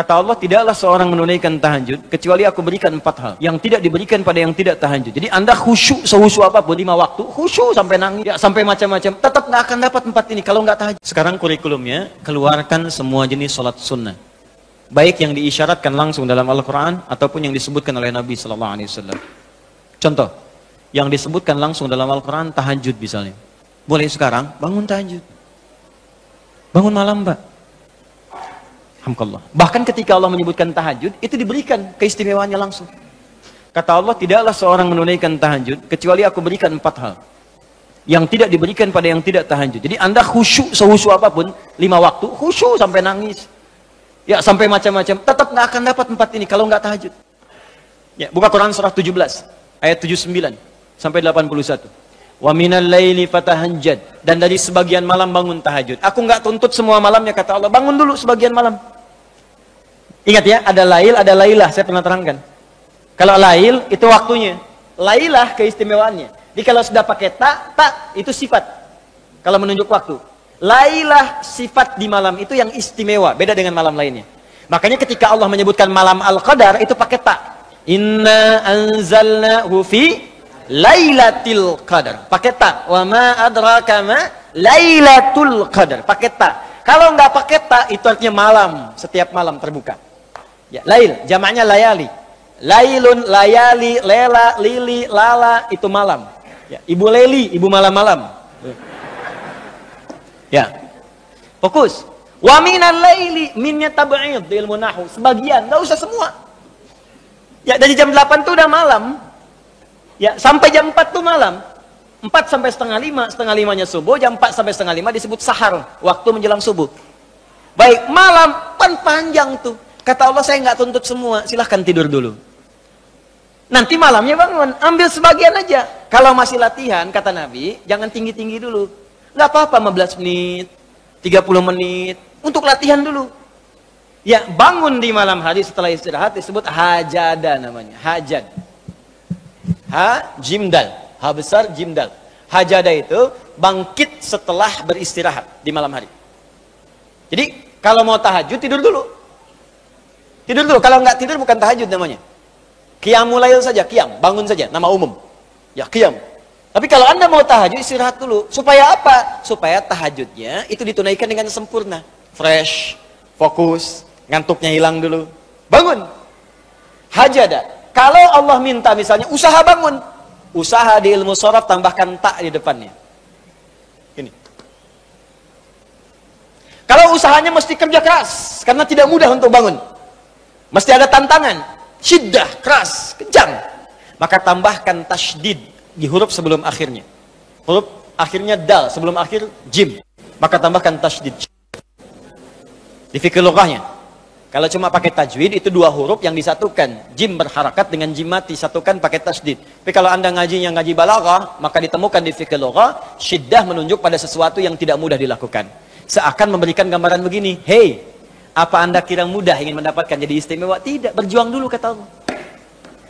Kata Allah, tidaklah seorang menunaikan tahajud kecuali aku berikan 4 hal yang tidak diberikan pada yang tidak tahajud. Jadi Anda khusyuk sehusyuk apapun 5 waktu, khusyuk sampai nangis, ya, sampai macam-macam, tetap nggak akan dapat 4 ini kalau nggak tahajud. Sekarang kurikulumnya, keluarkan semua jenis sholat sunnah, baik yang diisyaratkan langsung dalam Al-Quran ataupun yang disebutkan oleh Nabi SAW. Contoh, yang disebutkan langsung dalam Al-Quran, tahajud misalnya. Boleh sekarang, bangun tahajud. Bangun malam, Mbak. Alhamdulillah. Bahkan ketika Allah menyebutkan tahajud, itu diberikan keistimewaannya langsung. Kata Allah, tidaklah seorang menunaikan tahajud kecuali aku berikan 4 hal yang tidak diberikan pada yang tidak tahajud. Jadi Anda khusyuk sehusyuk apapun 5 waktu, khusyuk sampai nangis, ya, sampai macam-macam, tetap nggak akan dapat 4 ini kalau nggak tahajud. Ya, buka Quran surah 17 ayat 79 sampai 81. Wa minal laili fatahajjad, dan dari sebagian malam bangun tahajud. Aku nggak tuntut semua malamnya, kata Allah, bangun dulu sebagian malam. Ingat ya, ada lail, ada lailah, saya pernah terangkan. Kalau lail itu waktunya, lailah keistimewaannya. Jadi kalau sudah pakai tak itu sifat. Kalau menunjuk waktu, lailah sifat di malam itu yang istimewa, beda dengan malam lainnya. Makanya ketika Allah menyebutkan malam Al-Qadar itu pakai tak. Inna anzalnahu fi Lailatul Qadar, pakai ta. Wa ma adraka ma Lailatul Qadar, pakai ta. Kalau nggak pakai ta, itu artinya malam, setiap malam terbuka. Ya, lail, jamaknya layali. Lailun, layali, lela, lili, lala, itu malam. Ya, ibu leli, ibu malam-malam. Ya, fokus. Wa minal laili, minnya tab'id di ilmu nahwu, sebagian, nggak usah semua. Ya, dari jam 8 tuh udah malam. Ya, sampai jam 4 tuh malam. 4 sampai setengah 5, setengah 5-nya subuh, jam 4 sampai setengah 5 disebut sahar, waktu menjelang subuh. Baik, malam panjang tuh. Kata Allah, saya nggak tuntut semua, silahkan tidur dulu. Nanti malamnya bangun, ambil sebagian aja. Kalau masih latihan, kata Nabi, jangan tinggi-tinggi dulu. Nggak apa-apa 15 menit, 30 menit, untuk latihan dulu. Ya, bangun di malam hari setelah istirahat disebut hajada namanya, hajad. Ha, jimdal, ha besar, jimdal. Hajada itu bangkit setelah beristirahat di malam hari. Jadi kalau mau tahajud tidur dulu. Tidur dulu, kalau nggak tidur bukan tahajud namanya. Qiyamul lail saja, qiyam, bangun saja, nama umum. Ya, qiyam. Tapi kalau Anda mau tahajud, istirahat dulu. Supaya apa? Supaya tahajudnya itu ditunaikan dengan sempurna. Fresh, fokus, ngantuknya hilang dulu. Bangun. Hajada. Kalau Allah minta misalnya usaha bangun. Usaha di ilmu sharaf tambahkan tak di depannya. Ini. Kalau usahanya mesti kerja keras, karena tidak mudah untuk bangun. Mesti ada tantangan, syiddah, keras, kejam. Maka tambahkan tasydid di huruf sebelum akhirnya. Huruf akhirnya dal, sebelum akhir jim. Maka tambahkan tasydid. Di fikih lughahnya. Kalau cuma pakai tajwid, itu 2 huruf yang disatukan. Jim berharakat dengan jim mati, satukan pakai tasydid. Tapi kalau Anda ngaji balaghah, maka ditemukan di fikih lughah, syiddah menunjuk pada sesuatu yang tidak mudah dilakukan. Seakan memberikan gambaran begini, hey, apa Anda kira mudah ingin mendapatkan jadi istimewa? Tidak, berjuang dulu kata Allah.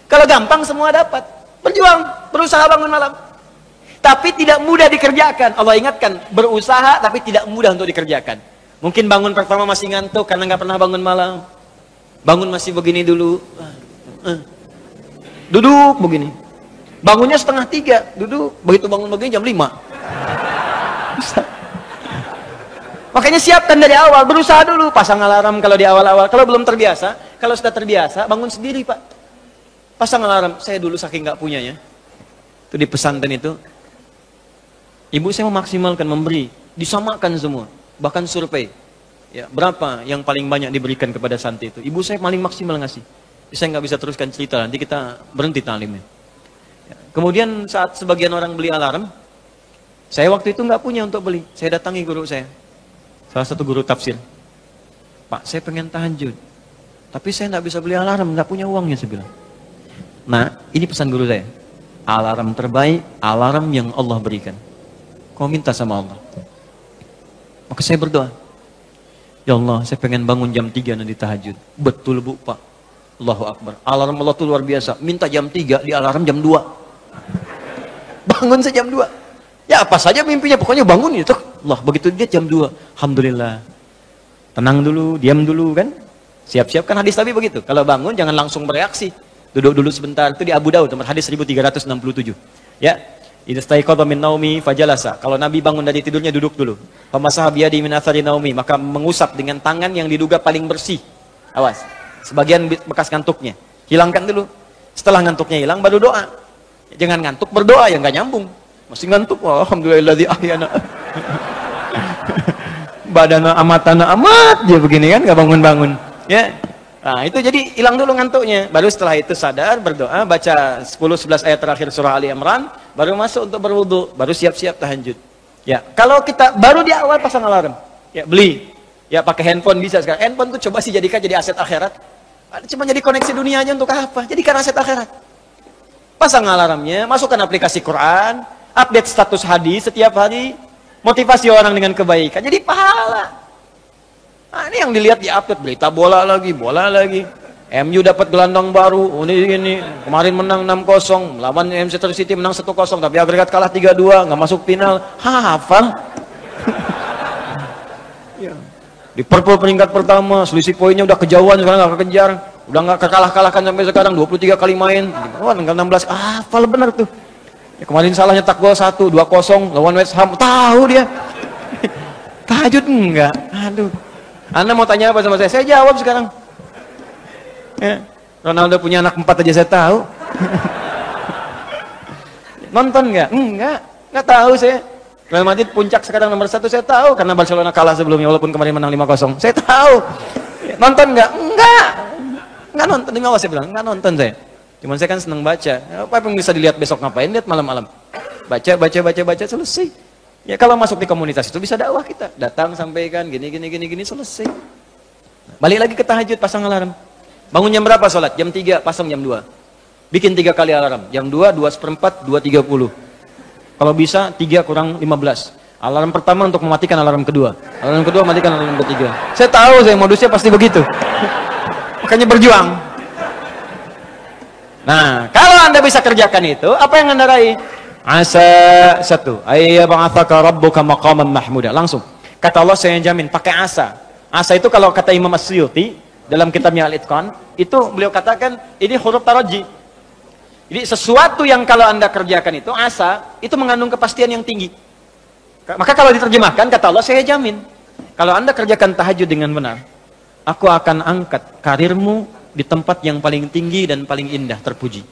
Kalau gampang semua dapat. Berjuang, berusaha bangun malam. Tapi tidak mudah dikerjakan. Allah ingatkan, berusaha tapi tidak mudah untuk dikerjakan. Mungkin bangun pertama masih ngantuk karena nggak pernah bangun malam. Bangun masih begini dulu. Duduk begini. Bangunnya 2:30, duduk. Begitu bangun begini jam 5. Makanya siapkan dari awal, berusaha dulu, pasang alarm kalau di awal-awal. Kalau belum terbiasa, kalau sudah terbiasa, bangun sendiri Pak. Pasang alarm. Saya dulu saking nggak punyanya, itu di pesantren itu, ibu saya memaksimalkan memberi, disamakan semua, bahkan survei. Ya, berapa yang paling banyak diberikan kepada santri itu? Ibu saya paling maksimal ngasih. Saya nggak bisa teruskan cerita, nanti kita berhenti talimnya. Ya. Kemudian saat sebagian orang beli alarm, saya waktu itu nggak punya untuk beli. Saya datangi guru saya. Salah satu guru tafsir. Pak, saya pengen tahajud. Tapi saya nggak bisa beli alarm, nggak punya uangnya, saya bilang. Nah, ini pesan guru saya. Alarm terbaik, alarm yang Allah berikan. Kau minta sama Allah. Maka saya berdoa. Ya Allah, saya pengen bangun jam 3 nanti tahajud. Betul Bu, Pak. Allahu Akbar. Alarm Allah itu luar biasa. Minta jam 3, di alarm jam 2. Bangun saya jam 2. Ya apa saja mimpinya, pokoknya bangun itu. Allah, begitu dia jam 2. Alhamdulillah. Tenang dulu, diam dulu kan. Siap-siap, kan hadis Nabi begitu. Kalau bangun jangan langsung bereaksi. Duduk dulu sebentar. Itu di Abu Daud, nomor hadis 1367. Ya. Idza staiqadha min naumi fajalasa. Kalau Nabi bangun dari tidurnya duduk dulu. Famasaha biyadi min athari naumi, maka mengusap dengan tangan yang diduga paling bersih. Awas. Sebagian bekas ngantuknya. Hilangkan dulu. Setelah ngantuknya hilang baru doa. Jangan ngantuk berdoa, ya nggak nyambung. Masih ngantuk, alhamdulillahilladzi ahyana. Badana amatana amat dia begini kan, nggak bangun-bangun. Ya. Nah, itu jadi hilang dulu ngantuknya. Baru setelah itu sadar, berdoa, baca 10-11 ayat terakhir surah Ali Imran, baru masuk untuk berwudu, baru siap-siap tahajud. Ya, kalau kita baru di awal pasang alarm, ya beli. Ya pakai handphone bisa sekarang. Handphone tuh coba sih jadikan jadi aset akhirat. Cuma jadi koneksi dunia aja untuk apa? Jadikan aset akhirat. Pasang alarmnya, masukkan aplikasi Quran, update status hadis setiap hari, motivasi orang dengan kebaikan. Jadi pahala. Nah, ini yang dilihat di update, berita bola lagi. MU dapat gelandang baru, ini kemarin menang 6-0, lawan Manchester City menang 1-0, tapi agregat kalah 3-2, nggak masuk final. Hafal. Liverpool peringkat pertama, selisih poinnya udah kejauhan, sekarang nggak kekejar, udah nggak kalah-kalahkan sampai sekarang, 23 kali main, tinggal 16, hafal benar tuh. Ya, kemarin salah nyetak gol 1-2-0 lawan West Ham, tahu dia. Tahajud enggak? Aduh. Anda mau tanya apa sama saya jawab sekarang. Ya, Ronaldo punya anak 4 aja saya tahu. Nonton nggak? Nggak tahu saya. Real Madrid puncak sekarang nomor 1 saya tahu, karena Barcelona kalah sebelumnya walaupun kemarin menang 5-0. Saya tahu. Nonton nggak? Nggak nonton. Demi Allah saya bilang, nggak nonton saya. Cuman saya kan senang baca. Apa yang bisa dilihat besok ngapain? Lihat malam-malam. Baca selesai. Ya kalau masuk di komunitas itu bisa dakwah kita. Datang sampaikan gini selesai. Balik lagi ke tahajud, pasang alarm. Bangun jam berapa sholat? Jam 3, pasang jam 2. Bikin 3 kali alarm. Jam 2, 2:04, 2:30. Kalau bisa 3 kurang 15. Alarm pertama untuk mematikan alarm kedua. Alarm kedua matikan alarm ketiga. Saya tahu saya modusnya pasti begitu. Makanya berjuang. Nah, kalau Anda bisa kerjakan itu, apa yang Anda raih? Asa 1, ayyab'atsaka rabbuka maqaman mahmuda. Langsung. Kata Allah saya jamin pakai asa. Asa itu kalau kata Imam As-Suyuti dalam kitabnya Al-Itqan, itu beliau katakan ini huruf taraji. Jadi sesuatu yang kalau Anda kerjakan itu asa, itu mengandung kepastian yang tinggi. Maka kalau diterjemahkan kata Allah saya jamin, kalau Anda kerjakan tahajud dengan benar, aku akan angkat karirmu di tempat yang paling tinggi dan paling indah, terpuji.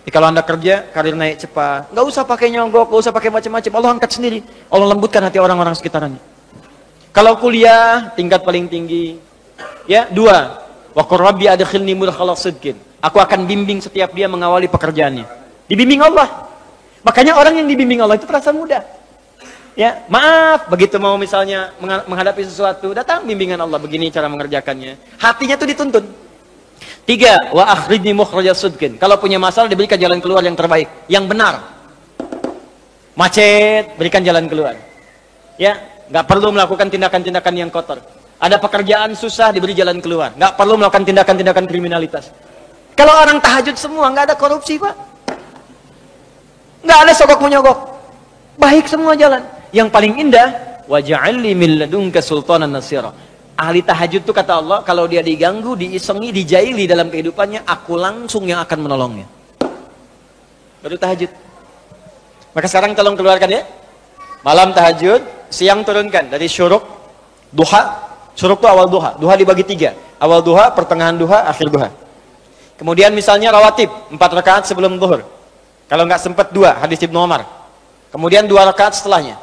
Jadi kalau Anda kerja, karir naik cepat, nggak usah pakai nyogok, nggak usah pakai macam-macam, Allah angkat sendiri. Allah lembutkan hati orang-orang sekitarnya. Kalau kuliah, tingkat paling tinggi. Ya, 2, wa qur rabbi adkhilni mudkhala sidqin. Aku akan bimbing setiap dia mengawali pekerjaannya. Dibimbing Allah. Makanya orang yang dibimbing Allah itu terasa mudah. Ya, maaf, begitu mau misalnya menghadapi sesuatu, datang bimbingan Allah, begini cara mengerjakannya. Hatinya tuh dituntun. 3, wa akhrijni mukhrajas sidqin. Kalau punya masalah diberikan jalan keluar yang terbaik, yang benar. Macet, berikan jalan keluar. Ya, nggak perlu melakukan tindakan-tindakan yang kotor. Ada pekerjaan susah, diberi jalan keluar. Nggak perlu melakukan tindakan-tindakan kriminalitas. Kalau orang tahajud semua, nggak ada korupsi, Pak. Nggak ada sogok menyogok. Baik semua jalan. Yang paling indah, wa ja'alni min ladunka sultanan nasira. Ahli tahajud itu kata Allah, kalau dia diganggu, diisengi, dijaili dalam kehidupannya, aku langsung yang akan menolongnya. Baru tahajud. Maka sekarang tolong keluarkan ya. Malam tahajud, siang turunkan dari syuruk, duha. Syuruk itu awal duha. Duha dibagi 3. Awal duha, pertengahan duha, akhir duha. Kemudian misalnya rawatib, 4 rakaat sebelum zuhur. Kalau nggak sempat 2, hadis Ibnu Umar. Kemudian 2 rakaat setelahnya.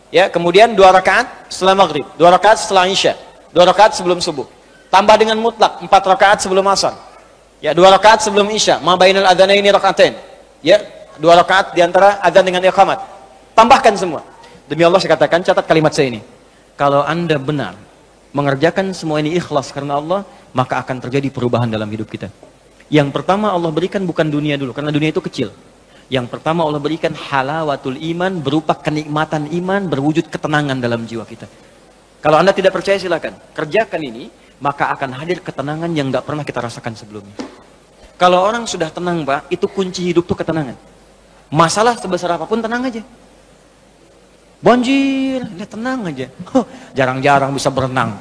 Ya, kemudian 2 rakaat setelah maghrib, 2 rakaat setelah isya. 2 rakaat sebelum subuh. Tambah dengan mutlak 4 rakaat sebelum asar. Ya, 2 rakaat sebelum isya. Ma bainal adzanaini rakaatain. Ya, 2 rakaat di antara adzan dengan iqamat. Tambahkan semua. Demi Allah saya katakan, catat kalimat saya ini. Kalau Anda benar mengerjakan semua ini ikhlas karena Allah, maka akan terjadi perubahan dalam hidup kita. Yang pertama Allah berikan bukan dunia dulu, karena dunia itu kecil. Yang pertama Allah berikan halawatul iman, berupa kenikmatan iman, berwujud ketenangan dalam jiwa kita. Kalau Anda tidak percaya silakan, kerjakan ini, maka akan hadir ketenangan yang nggak pernah kita rasakan sebelumnya. Kalau orang sudah tenang, Pak, itu kunci hidup tuh ketenangan. Masalah sebesar apapun tenang aja. Banjir, dia tenang aja. Jarang-jarang bisa berenang.